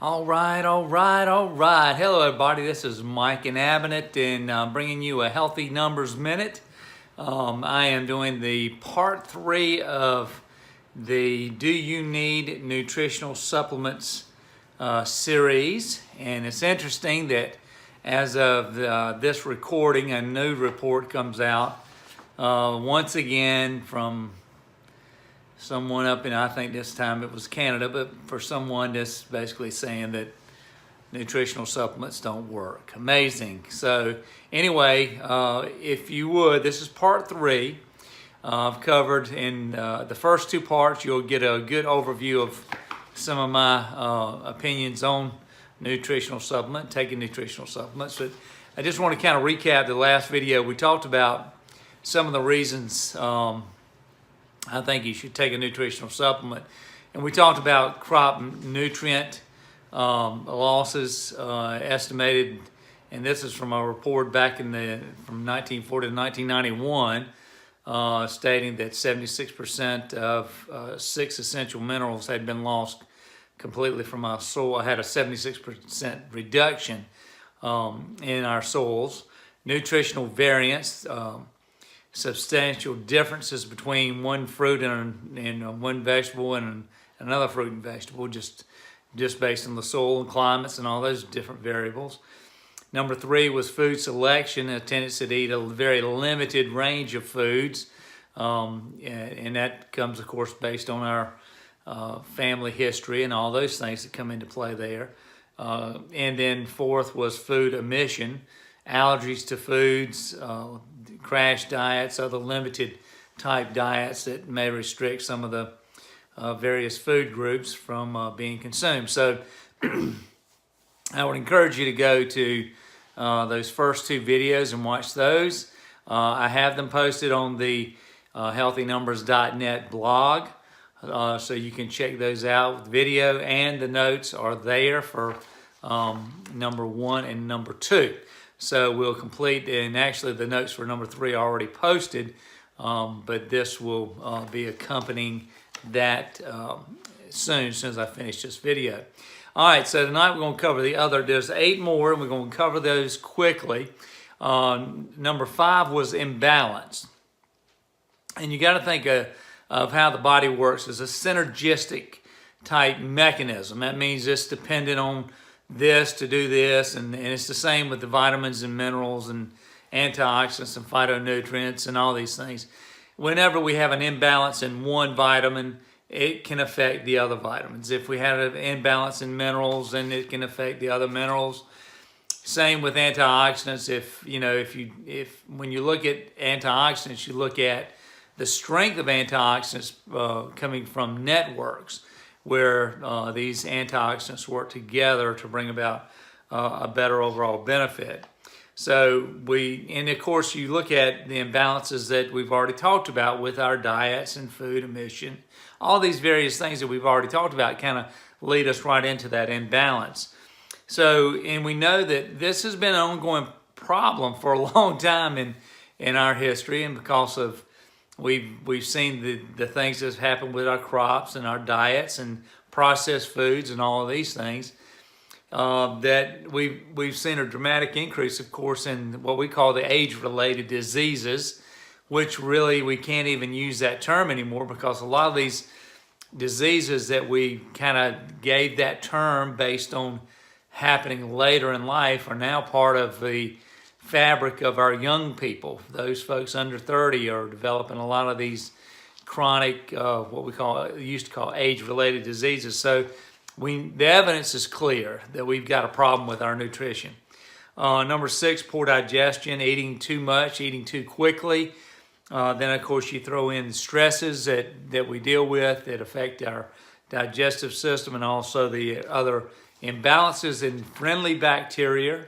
All right. Hello, everybody. This is Mike and Abbott, and I'm bringing you a Healthy Numbers Minute. I am doing the part 3 of the Do You Need Nutritional Supplements series. And it's interesting that as of this recording, a new report comes out once again from someone up in, I think this time it was Canada, but for someone that's basically saying that nutritional supplements don't work. Amazing. So anyway, if you would, this is part 3. I've covered in the first 2 parts, you'll get a good overview of some of my opinions on nutritional supplement, taking nutritional supplements. But I just want to kind of recap the last video. We talked about some of the reasons I think you should take a nutritional supplement. And we talked about crop nutrient losses estimated, and this is from a report back from 1940 to 1991, stating that 76% of 6 essential minerals had been lost completely from our soil. I had a 76% reduction in our soils. Nutritional variance, substantial differences between one fruit and one vegetable and another fruit and vegetable, just based on the soil and climates and all those different variables. Number 3 was food selection, a tendency to eat a very limited range of foods, and that comes, of course, based on our family history and all those things that come into play there. And then 4th was food omission, allergies to foods, crash diets, other limited type diets that may restrict some of the various food groups from being consumed. So I would encourage you to go to those first 2 videos and watch those. I have them posted on the healthynumbers.net blog, so you can check those out. The video and the notes are there for number 1 and number 2. So we'll complete, and actually the notes for number 3 are already posted, but this will be accompanying that soon as I finish this video. All right, so tonight we're going to cover there's 8 more, and we're going to cover those quickly. Number 5 was imbalance. And you got to think of how the body works as a synergistic type mechanism. That means it's dependent on this to do this, and it's the same with the vitamins and minerals and antioxidants and phytonutrients and all these things. Whenever we have an imbalance in one vitamin, it can affect the other vitamins. If we have an imbalance in minerals, then it can affect the other minerals. Same with antioxidants. If when you look at antioxidants, you look at the strength of antioxidants coming from networks, where these antioxidants work together to bring about a better overall benefit. So and of course you look at the imbalances that we've already talked about with our diets and food omission. All these various things that we've already talked about kind of lead us right into that imbalance. So, and we know that this has been an ongoing problem for a long time in our history, and because of We've seen the things that's happened with our crops and our diets and processed foods and all of these things, that we've seen a dramatic increase, of course, in what we call the age-related diseases, which really we can't even use that term anymore, because a lot of these diseases that we kind of gave that term based on happening later in life are now part of the fabric of our young people. Those folks under 30 are developing a lot of these chronic, what we used to call age-related diseases. So the evidence is clear that we've got a problem with our nutrition. Number 6, poor digestion, eating too much, eating too quickly. Then, of course, you throw in stresses that we deal with that affect our digestive system, and also the other imbalances in friendly bacteria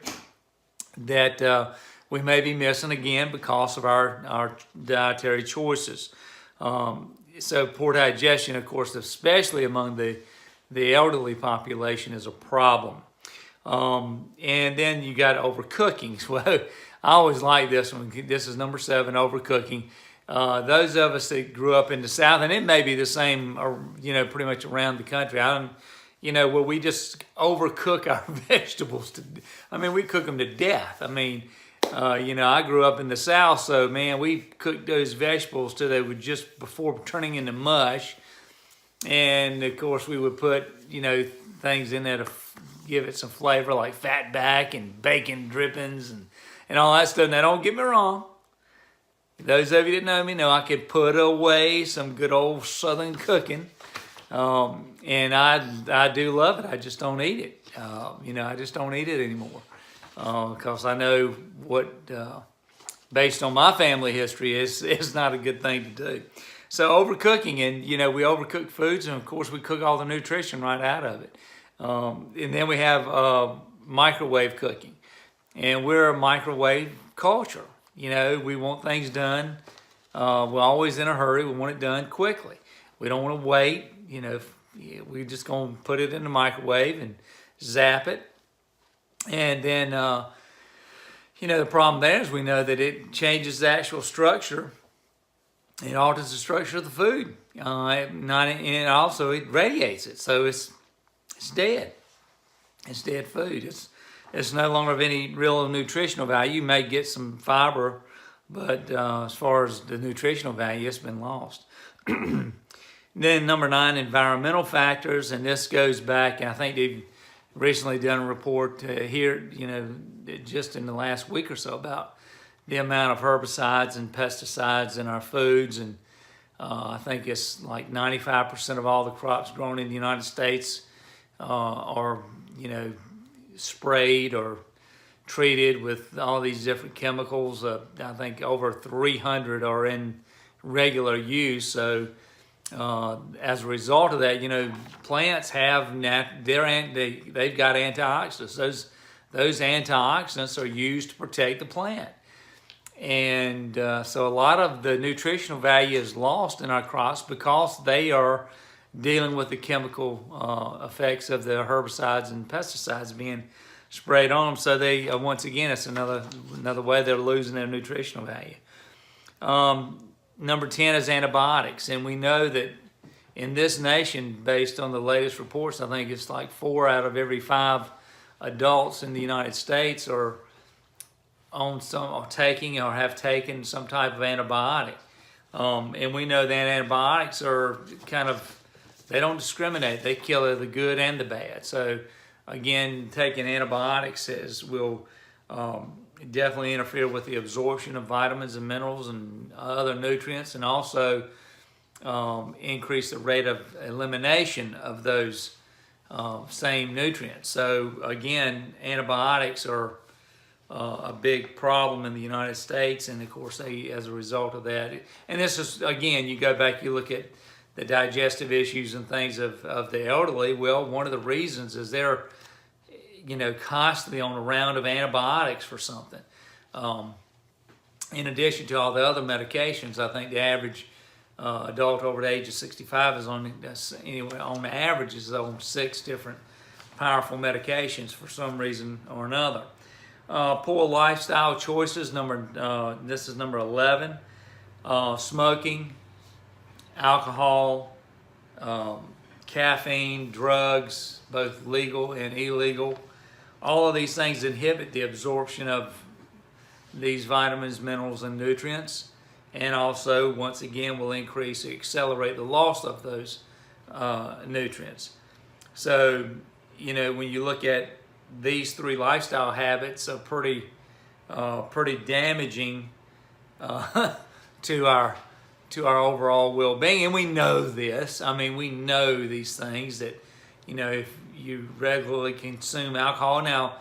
that we may be missing again because of our dietary choices. So poor digestion, of course, especially among the elderly population, is a problem. And then you got overcooking. Well, I always like this one. This is number 7, overcooking. Those of us that grew up in the South, and it may be the same, pretty much around the country. where we just overcook our vegetables. We cook them to death. I grew up in the South, so man, we cooked those vegetables till they were just before turning into mush. And of course, we would put, things in there to give it some flavor, like fat back and bacon drippings and all that stuff. Now, don't get me wrong. Those of you that know me know I could put away some good old Southern cooking. And I do love it. I just don't eat it. I just don't eat it anymore. Because I know what, based on my family history, is not a good thing to do. So overcooking, and we overcook foods, and of course we cook all the nutrition right out of it. And then we have microwave cooking, and we're a microwave culture. We want things done. We're always in a hurry. We want it done quickly. We don't want to wait. We're just going to put it in the microwave and zap it. And then, the problem there is we know that it changes the actual structure. It alters the structure of the food. And also it radiates it. So it's dead. It's dead food. It's no longer of any real nutritional value. You may get some fiber, but as far as the nutritional value, it's been lost. Then number 9, environmental factors. And this goes back, and I think they've recently done a report here, just in the last week or so about the amount of herbicides and pesticides in our foods. And I think it's like 95% of all the crops grown in the United States are, sprayed or treated with all these different chemicals. I think over 300 are in regular use. So as a result of that, plants have they've got antioxidants. Those antioxidants are used to protect the plant. And so a lot of the nutritional value is lost in our crops because they are dealing with the chemical effects of the herbicides and pesticides being sprayed on them. So they, once again, it's another way they're losing their nutritional value. Number 10 is antibiotics. And we know that in this nation, based on the latest reports, I think it's like 4 out of every 5 adults in the United States are on taking or have taken some type of antibiotic. And we know that antibiotics are they don't discriminate. They kill the good and the bad. So again, taking antibiotics will definitely interfere with the absorption of vitamins and minerals and other nutrients, and also increase the rate of elimination of those same nutrients. So again, antibiotics are a big problem in the United States, and of course as a result of that, and this is, again, you go back, you look at the digestive issues and things of the elderly. Well, one of the reasons is they're constantly on a round of antibiotics for something. In addition to all the other medications, I think the average adult over the age of 65 is on average is on 6 different powerful medications for some reason or another. Poor lifestyle choices. This is number 11. Smoking, alcohol, caffeine, drugs, both legal and illegal. All of these things inhibit the absorption of these vitamins, minerals, and nutrients, and also, once again, will accelerate the loss of those nutrients. So, when you look at these 3 lifestyle habits, are pretty damaging to our overall well-being, and we know this. We know these things that, if you regularly consume alcohol. Now,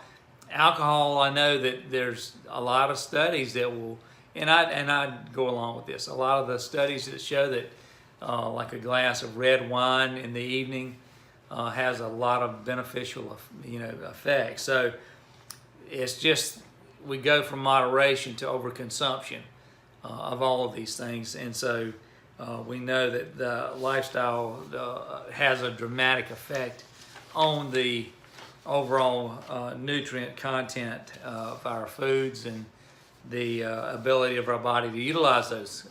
alcohol, I know that there's a lot of studies that will, and I go along with this. A lot of the studies that show that, like a glass of red wine in the evening has a lot of beneficial, effects. So it's just, we go from moderation to overconsumption of all of these things, and so we know that the lifestyle has a dramatic effect on the overall nutrient content of our foods and the ability of our body to utilize those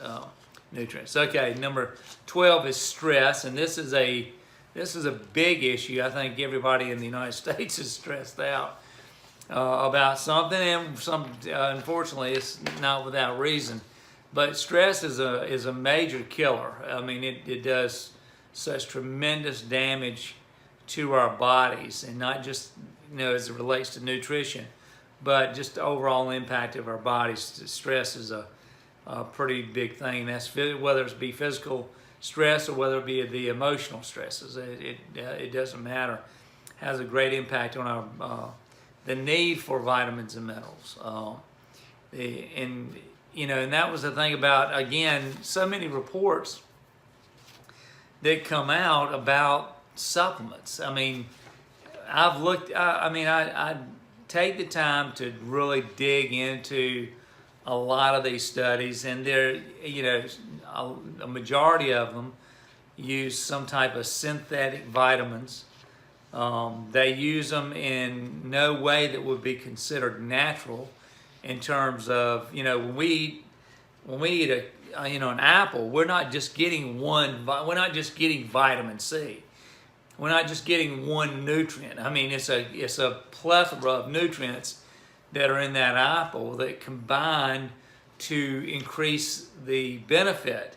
nutrients. Okay, number 12 is stress, and this is a this is a big issue. I think everybody in the United States is stressed out about something, and unfortunately, it's not without reason. But stress is a major killer. I mean, it does such tremendous damage to our bodies, and not just as it relates to nutrition, but just the overall impact of our bodies. Stress is a pretty big thing. That's whether it be physical stress or whether it be the emotional stresses. It doesn't matter. It has a great impact on our the need for vitamins and minerals. And that was the thing about, again, so many reports that come out about supplements. I mean, I've looked. I take the time to really dig into a lot of these studies, and they're, a majority of them use some type of synthetic vitamins. They use them in no way that would be considered natural, in terms of, when we eat an apple, we're not just getting vitamin C. We're not just getting one nutrient. I mean, it's a plethora of nutrients that are in that apple that combine to increase the benefit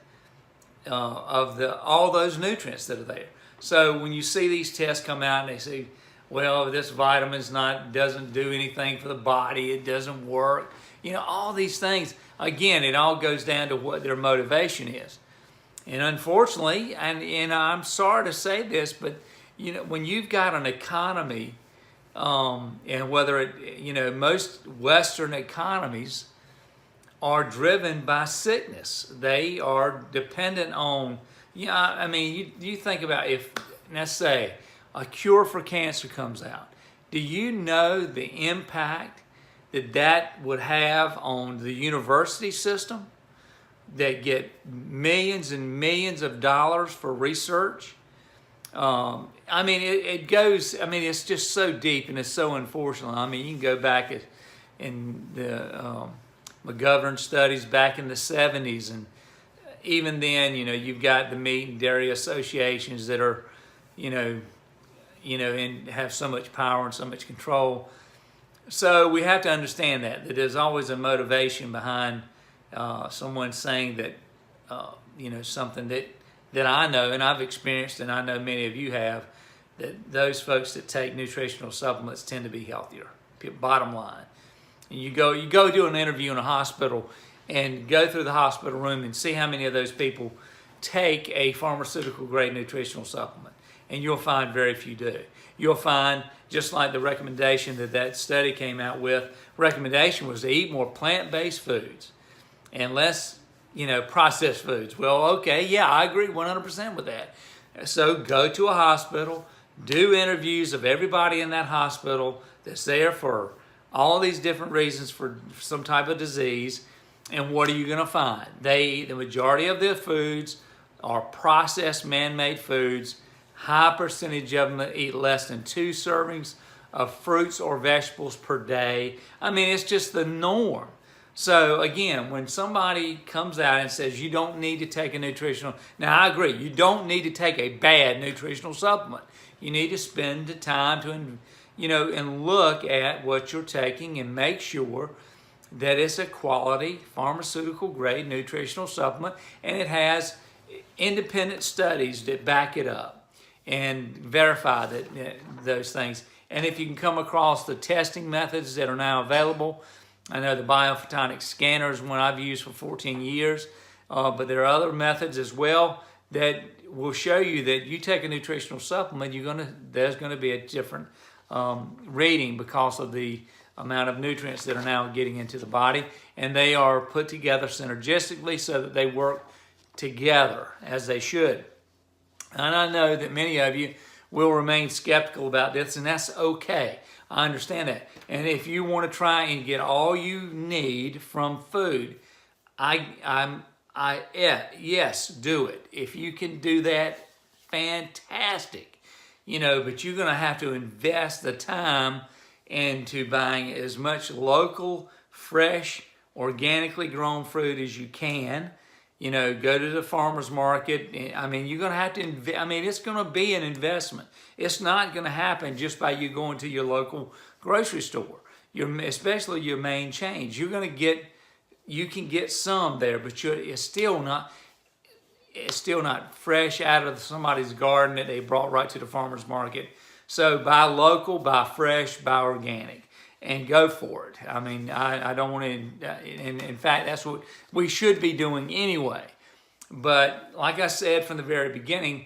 of all those nutrients that are there. So when you see these tests come out and they say, well, this vitamin's doesn't do anything for the body, it doesn't work, all these things, again, it all goes down to what their motivation is. And unfortunately, and I'm sorry to say this, but when you've got an economy, and whether most Western economies are driven by sickness. They are dependent on, you think about, if, let's say, a cure for cancer comes out. Do you know the impact that would have on the university system that get millions and millions of dollars for research? It goes, it's just so deep and it's so unfortunate. You can go back in the McGovern studies back in the 70s, and even then, you've got the meat and dairy associations that are, and have so much power and so much control. So we have to understand that there's always a motivation behind someone saying that, something that I know and I've experienced, and I know many of you have, that those folks that take nutritional supplements tend to be healthier, bottom line. And you go do an interview in a hospital and go through the hospital room and see how many of those people take a pharmaceutical grade nutritional supplement. And you'll find very few do. You'll find, just like the recommendation that study came out with, recommendation was to eat more plant-based foods and less, processed foods. Well, okay, yeah, I agree 100% with that. So go to a hospital, do interviews of everybody in that hospital that's there for all these different reasons for some type of disease, and what are you going to find? The majority of their foods are processed man-made foods. High percentage of them eat less than 2 servings of fruits or vegetables per day. It's just the norm. So again, when somebody comes out and says you don't need to take a nutritional, now I agree, you don't need to take a bad nutritional supplement. You need to spend the time to, and look at what you're taking and make sure that it's a quality pharmaceutical grade nutritional supplement, and it has independent studies that back it up and verify those things. And if you can come across the testing methods that are now available, I know the biophotonic scanner is one I've used for 14 years, but there are other methods as well that will show you that you take a nutritional supplement, there's going to be a different reading because of the amount of nutrients that are now getting into the body, and they are put together synergistically so that they work together as they should. And I know that many of you will remain skeptical about this, and that's okay. I understand that. And if you want to try and get all you need from food, yes, do it. If you can do that, fantastic. But you're going to have to invest the time into buying as much local, fresh, organically grown fruit as you can. You know, go to the farmer's market. I mean, you're going to have to, it's going to be an investment. It's not going to happen just by you going to your local grocery store, especially your main chains. You can get some there, but it's still not fresh out of somebody's garden that they brought right to the farmer's market. So buy local, buy fresh, buy organic, and go for it. I mean, I don't want to, in fact, that's what we should be doing anyway. But like I said from the very beginning,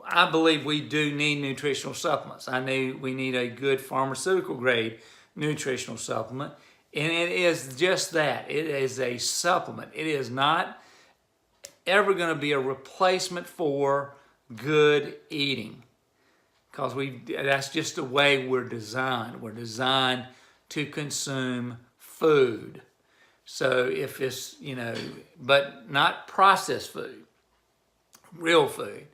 I believe we do need nutritional supplements. We need a good pharmaceutical grade nutritional supplement. And it is just that. It is a supplement. It is not ever going to be a replacement for good eating. Because that's just the way we're designed. We're designed to consume food. So if it's, but not processed food, real food,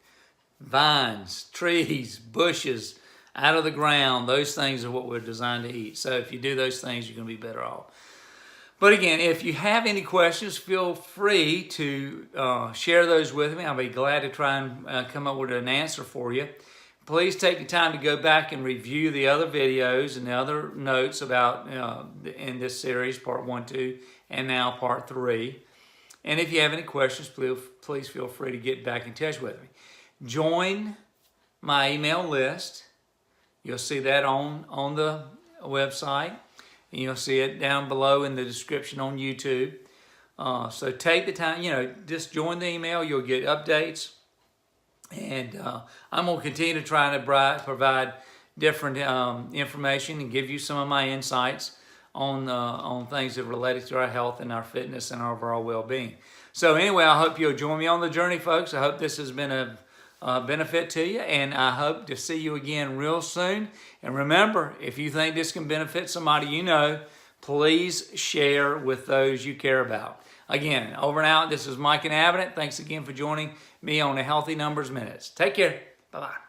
vines, trees, bushes, out of the ground, those things are what we're designed to eat. So if you do those things, you're going to be better off. But again, if you have any questions, feel free to share those with me. I'll be glad to try and come up with an answer for you. Please take the time to go back and review the other videos and the other notes about in this series, part 1, 2, and now part 3. And if you have any questions, please feel free to get back in touch with me. Join my email list. You'll see that on the website. And you'll see it down below in the description on YouTube. So take the time, just join the email. You'll get updates. And I'm going to continue to try to provide different information and give you some of my insights on things that are related to our health and our fitness and our overall well-being. So anyway, I hope you'll join me on the journey, folks. I hope this has been a benefit to you, and I hope to see you again real soon. And remember, if you think this can benefit somebody you know, please share with those you care about. Again, over and out, this is Mike and Abbott. Thanks again for joining me on the Healthy Numbers Minutes. Take care. Bye-bye.